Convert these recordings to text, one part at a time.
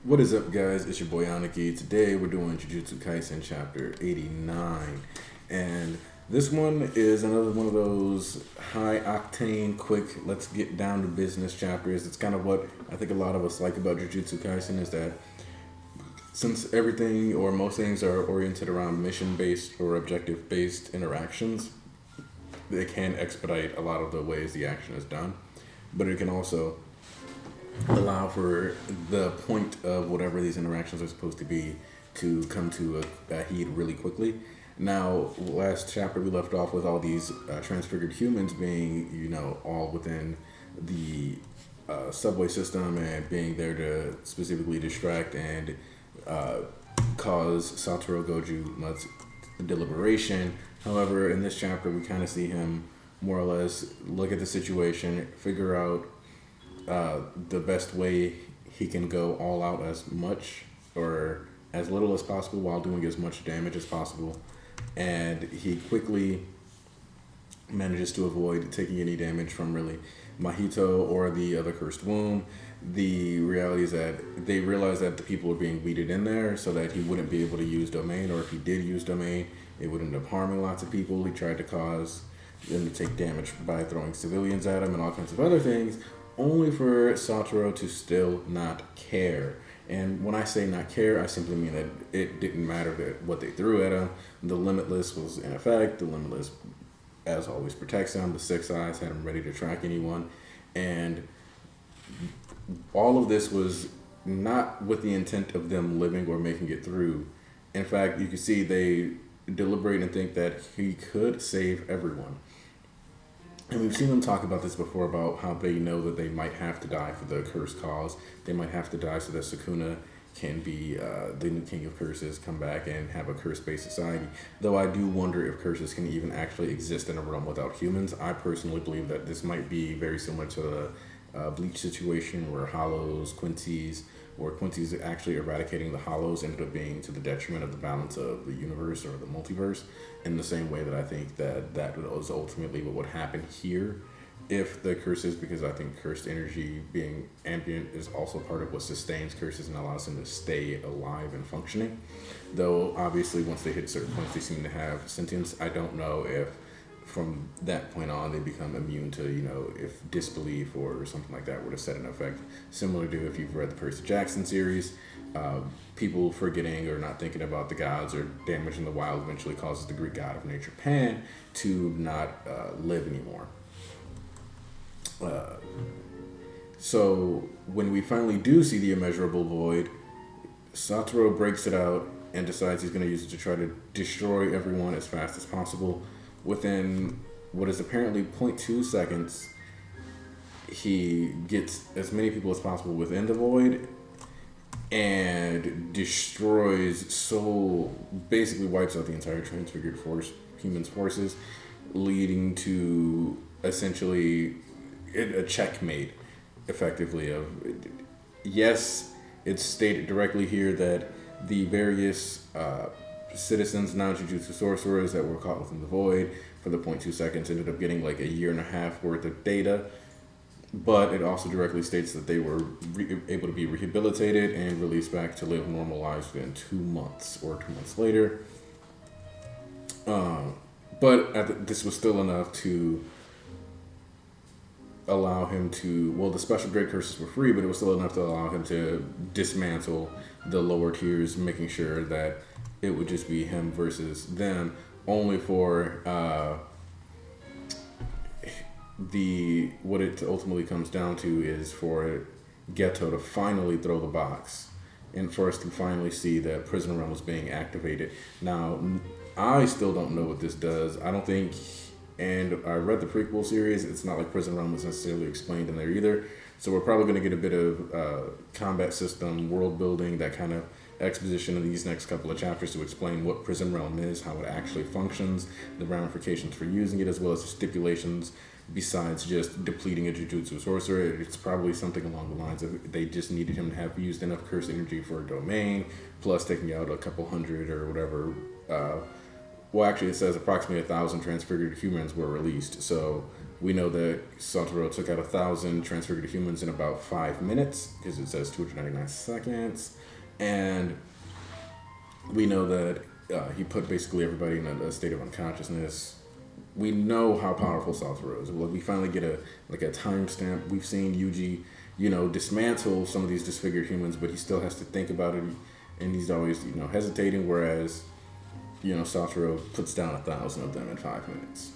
What is up, guys? It's your boy Aniki. Today we're doing Jujutsu Kaisen chapter 89. And this one is another one of those high octane, quick, let's get down to business chapters. It's kind of what I think a lot of us like about Jujutsu Kaisen is that since everything or most things are oriented around mission based or objective based interactions, it can expedite a lot of the ways the action is done. But it can also allow for the point of whatever these interactions are supposed to be to come to a heat really quickly. Now, last chapter we left off with all these transfigured humans being, all within the subway system and being there to specifically distract and cause Satoru Goju much deliberation. However, in this chapter, we kind of see him more or less look at the situation, figure out the best way he can go all out as much or as little as possible while doing as much damage as possible. And he quickly manages to avoid taking any damage from really Mahito or the other cursed womb. The reality is that they realized that the people were being weeded in there so that he wouldn't be able to use domain, or if he did use domain, it would end up harming lots of people. He tried to cause them to take damage by throwing civilians at him and all kinds of other things, only for Satoru to still not care. And when I say not care, I simply mean that it didn't matter that what they threw at him. The Limitless was in effect. The Limitless, as always, protects him. The Six Eyes had him ready to track anyone. And all of this was not with the intent of them living or making it through. In fact, you can see they deliberate and think that he could save everyone. And we've seen them talk about this before, about how they know that they might have to die for the cursed cause. They might have to die so that Sukuna can be the new king of curses, come back and have a curse-based society. Though I do wonder if curses can even actually exist in a realm without humans. I personally believe that this might be very similar to the Bleach situation where Hollows, Quincy's actually eradicating the Hollows ended up being to the detriment of the balance of the universe or the multiverse, in the same way that I think that was ultimately what would happen here if the curses, because I think cursed energy being ambient is also part of what sustains curses and allows them to stay alive and functioning. Though obviously once they hit certain points they seem to have sentience. I don't know if from that point on they become immune to, if disbelief or something like that were to set in effect, similar to if you've read the Percy Jackson series. People forgetting or not thinking about the gods or damaging the wild eventually causes the Greek god of nature, Pan, to not live anymore. So when we finally do see the immeasurable void, Satoru breaks it out and decides he's going to use it to try to destroy everyone as fast as possible. Within what is apparently 0.2 seconds, he gets as many people as possible within the void and basically wipes out the entire transfigured humans' forces, leading to essentially a checkmate, effectively. Yes, it's stated directly here that the various citizens, non-jujutsu sorcerers that were caught within the void for the 0.2 seconds ended up getting like a year and a half worth of data. But it also directly states that they were able to be rehabilitated and released back to live normal lives within 2 months or 2 months later. But this was still enough to allow him to, the special grade curses were free, but it was still enough to allow him to dismantle the lower tiers, making sure that it would just be him versus them, only for what it ultimately comes down to is for Geto to finally throw the box and for us to finally see that Prison Realm was being activated. Now, I still don't know what this does. I don't think, and I read the prequel series, it's not like Prison Realm was necessarily explained in there either. So we're probably going to get a bit of combat system, world building, that kind of exposition in these next couple of chapters to explain what Prison Realm is, how it actually functions, the ramifications for using it, as well as the stipulations besides just depleting a Jujutsu sorcerer. It's probably something along the lines of they just needed him to have used enough cursed energy for a domain, plus taking out a couple hundred or whatever. Actually, it says approximately 1,000 transfigured humans were released. So We know that Satoru took out 1,000 transfigured humans in about 5 minutes, because it says 299 seconds. And we know that he put basically everybody in a state of unconsciousness. We know how powerful Satoru is. Well, we finally get a timestamp. We've seen Yuji, dismantle some of these disfigured humans, but he still has to think about it, and he's always, hesitating. Whereas, Satoru puts down 1,000 of them in 5 minutes.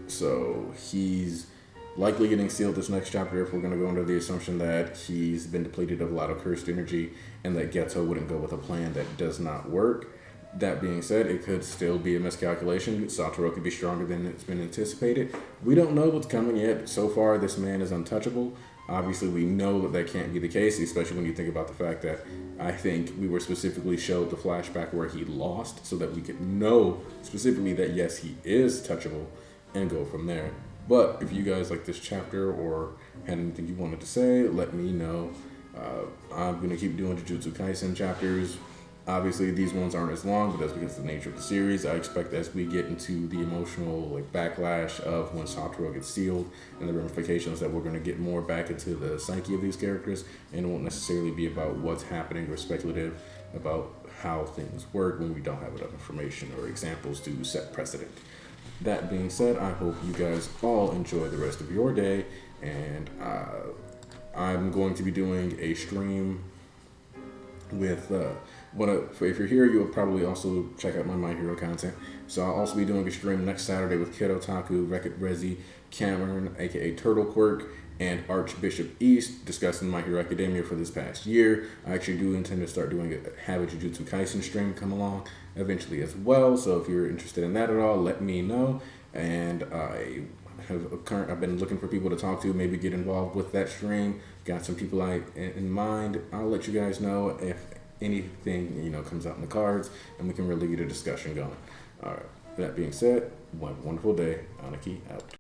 So he's likely getting sealed this next chapter if we're going to go under the assumption that he's been depleted of a lot of cursed energy and that Geto wouldn't go with a plan that does not work. That being said, it could still be a miscalculation. Satoru could be stronger than it's been anticipated. We don't know what's coming yet. So far, this man is untouchable. Obviously, we know that can't be the case, especially when you think about the fact that I think we were specifically showed the flashback where he lost so that we could know specifically that, yes, he is touchable and go from there. But if you guys like this chapter or had anything you wanted to say, let me know. I'm going to keep doing Jujutsu Kaisen chapters. Obviously, these ones aren't as long, but that's because of the nature of the series. I expect as we get into the emotional backlash of when Satoru gets sealed and the ramifications, that we're going to get more back into the psyche of these characters, and it won't necessarily be about what's happening or speculative about how things work when we don't have enough information or examples to set precedent. That being said, I hope you guys all enjoy the rest of your day, and I'm going to be doing a stream with if you're here, you'll probably also check out my My Hero content. So I'll also be doing a stream next Saturday with Kid Otaku, Wreck-It Rezi, Cameron, aka Turtle Quirk, and Archbishop East, discussing My Hero Academia for this past year. I actually do intend to start have a Jujutsu Kaisen stream come along eventually as well. So if you're interested in that at all, let me know. And I've been looking for people to talk to, maybe get involved with that stream. Got some people in mind. I'll let you guys know if anything comes out in the cards, and we can really get a discussion going. All right. That being said, have a wonderful day. Aniki out.